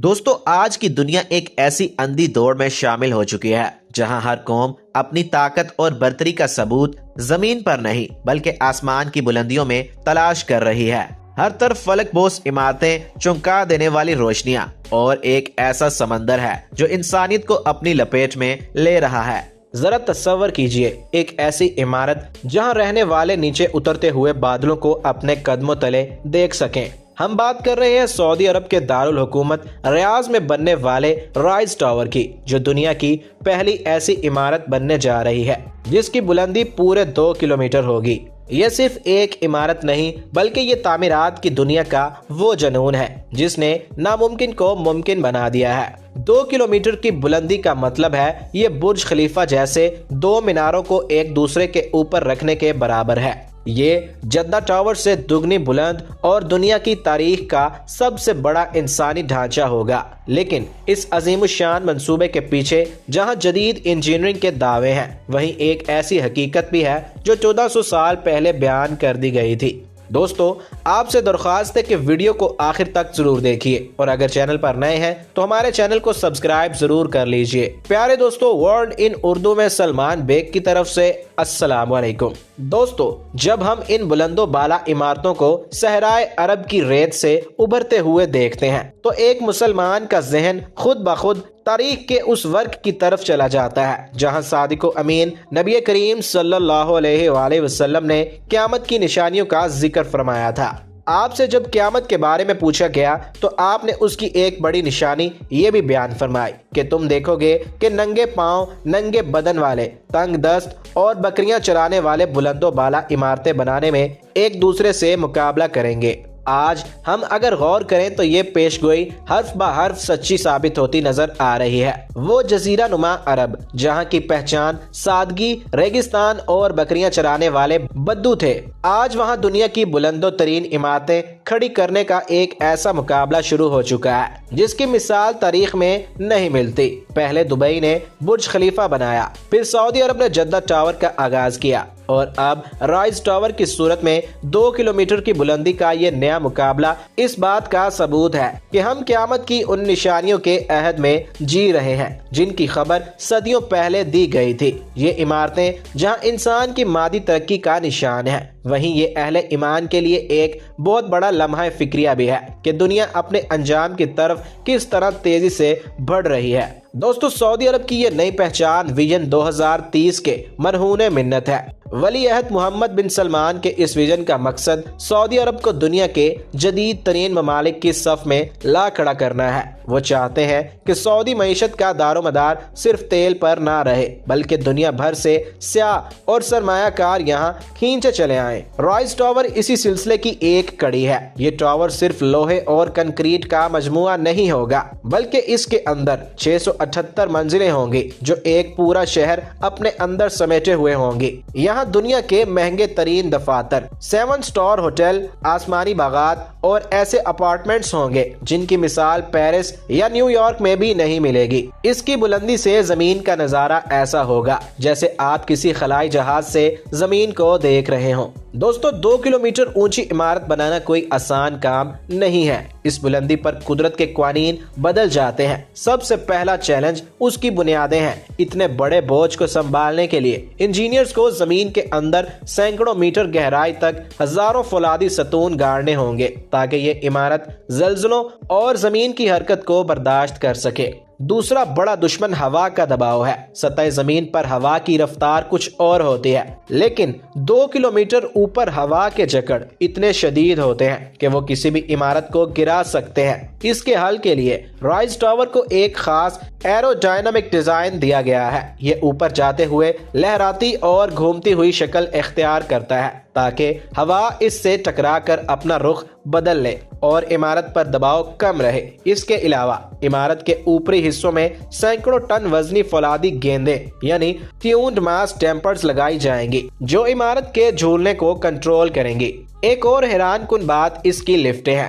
دوستو آج کی دنیا ایک ایسی اندھی دوڑ میں شامل ہو چکی ہے جہاں ہر قوم اپنی طاقت اور برتری کا ثبوت زمین پر نہیں بلکہ آسمان کی بلندیوں میں تلاش کر رہی ہے۔ ہر طرف فلک بوس عمارتیں، چونکا دینے والی روشنیاں اور ایک ایسا سمندر ہے جو انسانیت کو اپنی لپیٹ میں لے رہا ہے۔ ذرا تصور کیجئے ایک ایسی عمارت جہاں رہنے والے نیچے اترتے ہوئے بادلوں کو اپنے قدموں تلے دیکھ سکیں۔ ہم بات کر رہے ہیں سعودی عرب کے دارالحکومت ریاض میں بننے والے رائز ٹاور کی، جو دنیا کی پہلی ایسی عمارت بننے جا رہی ہے جس کی بلندی پورے 2 کلومیٹر ہوگی۔ یہ صرف ایک عمارت نہیں بلکہ یہ تعمیرات کی دنیا کا وہ جنون ہے جس نے ناممکن کو ممکن بنا دیا ہے۔ 2 کلومیٹر کی بلندی کا مطلب ہے یہ برج خلیفہ جیسے 2 میناروں کو ایک دوسرے کے اوپر رکھنے کے برابر ہے۔ یہ جدہ ٹاور سے دگنی بلند اور دنیا کی تاریخ کا سب سے بڑا انسانی ڈھانچہ ہوگا۔ لیکن اس عظیم الشان منصوبے کے پیچھے جہاں جدید انجینئرنگ کے دعوے ہیں، وہیں ایک ایسی حقیقت بھی ہے جو 1400 سال پہلے بیان کر دی گئی تھی۔ دوستو آپ سے درخواست ہے کہ ویڈیو کو آخر تک ضرور دیکھیے، اور اگر چینل پر نئے ہیں تو ہمارے چینل کو سبسکرائب ضرور کر لیجئے۔ پیارے دوستو، ورلڈ ان اردو میں سلمان بیگ کی طرف سے السلام علیکم۔ دوستو جب ہم ان بلند و بالا عمارتوں کو صحرائے عرب کی ریت سے ابھرتے ہوئے دیکھتے ہیں تو ایک مسلمان کا ذہن خود بخود تاریخ کے اس ورق کی طرف چلا جاتا ہے جہاں صادق و امین نبی کریم صلی اللہ علیہ وآلہ وسلم نے قیامت کی نشانیوں کا ذکر فرمایا تھا۔ آپ سے جب قیامت کے بارے میں پوچھا گیا تو آپ نے اس کی ایک بڑی نشانی یہ بھی بیان فرمائی کہ تم دیکھو گے کہ ننگے پاؤں، ننگے بدن والے، تنگ دست اور بکریاں چرانے والے بلند و بالا عمارتیں بنانے میں ایک دوسرے سے مقابلہ کریں گے۔ آج ہم اگر غور کریں تو یہ پیش گوئی حرف بہ حرف سچی ثابت ہوتی نظر آ رہی ہے۔ وہ جزیرہ نما عرب جہاں کی پہچان سادگی، ریگستان اور بکریاں چرانے والے بدو تھے، آج وہاں دنیا کی بلندوں ترین عمارتیں کھڑی کرنے کا ایک ایسا مقابلہ شروع ہو چکا ہے جس کی مثال تاریخ میں نہیں ملتی۔ پہلے دبئی نے برج خلیفہ بنایا، پھر سعودی عرب نے جدہ ٹاور کا آغاز کیا، اور اب رائز ٹاور کی صورت میں 2 کلومیٹر کی بلندی کا یہ نیا مقابلہ اس بات کا ثبوت ہے کہ ہم قیامت کی ان نشانیوں کے عہد میں جی رہے ہیں جن کی خبر صدیوں پہلے دی گئی تھی۔ یہ عمارتیں جہاں انسان کی مادی ترقی کا نشان ہے، وہیں یہ اہل ایمان کے لیے ایک بہت بڑا لمحہ فکریہ بھی ہے کہ دنیا اپنے انجام کی طرف کس طرح تیزی سے بڑھ رہی ہے۔ دوستو سعودی عرب کی یہ نئی پہچان ویژن 2030 کے مرہون منت ہے۔ ولی عہد محمد بن سلمان کے اس ویژن کا مقصد سعودی عرب کو دنیا کے جدید ترین ممالک کی صف میں لا کھڑا کرنا ہے۔ وہ چاہتے ہیں کہ سعودی معیشت کا دار و مدار صرف تیل پر نہ رہے بلکہ دنیا بھر سے سیاح اور سرمایہ کار یہاں کھینچے چلے آئیں۔ رائز ٹاور اسی سلسلے کی ایک کڑی ہے۔ یہ ٹاور صرف لوہے اور کنکریٹ کا مجموعہ نہیں ہوگا بلکہ اس کے اندر 678 منزلیں ہوں گی جو ایک پورا شہر اپنے اندر سمیٹے ہوئے ہوں گی۔ یہاں دنیا کے مہنگے ترین دفاتر، 7 سٹار ہوٹل، آسمانی باغات اور ایسے اپارٹمنٹس ہوں گے جن کی مثال پیرس یا نیو یارک میں بھی نہیں ملے گی۔ اس کی بلندی سے زمین کا نظارہ ایسا ہوگا جیسے آپ کسی خلائی جہاز سے زمین کو دیکھ رہے ہوں۔ دوستو 2 کلومیٹر اونچی عمارت بنانا کوئی آسان کام نہیں ہے۔ اس بلندی پر قدرت کے قوانین بدل جاتے ہیں۔ سب سے پہلا چیلنج اس کی بنیادیں ہیں۔ اتنے بڑے بوجھ کو سنبھالنے کے لیے انجینئرز کو زمین کے اندر سینکڑوں میٹر گہرائی تک ہزاروں فولادی ستون گاڑنے ہوں گے تاکہ یہ عمارت زلزلوں اور زمین کی حرکت کو برداشت کر سکے۔ دوسرا بڑا دشمن ہوا کا دباؤ ہے۔ سطح زمین پر ہوا کی رفتار کچھ اور ہوتی ہے، لیکن 2 کلومیٹر اوپر ہوا کے جکڑ اتنے شدید ہوتے ہیں کہ وہ کسی بھی عمارت کو گرا سکتے ہیں۔ اس کے حل کے لیے رائز ٹاور کو ایک خاص ایرو ڈائنامک ڈیزائن دیا گیا ہے۔ یہ اوپر جاتے ہوئے لہراتی اور گھومتی ہوئی شکل اختیار کرتا ہے تاکہ ہوا اس سے ٹکرا کر اپنا رخ بدل لے اور عمارت پر دباؤ کم رہے۔ اس کے علاوہ عمارت کے اوپری حصوں میں سینکڑوں ٹن وزنی فولادی گیندیں یعنی ٹیونڈ ماس ڈیمپرز لگائی جائیں گی جو عمارت کے جھولنے کو کنٹرول کریں گی۔ ایک اور حیران کن بات اس کی لفٹیں ہیں۔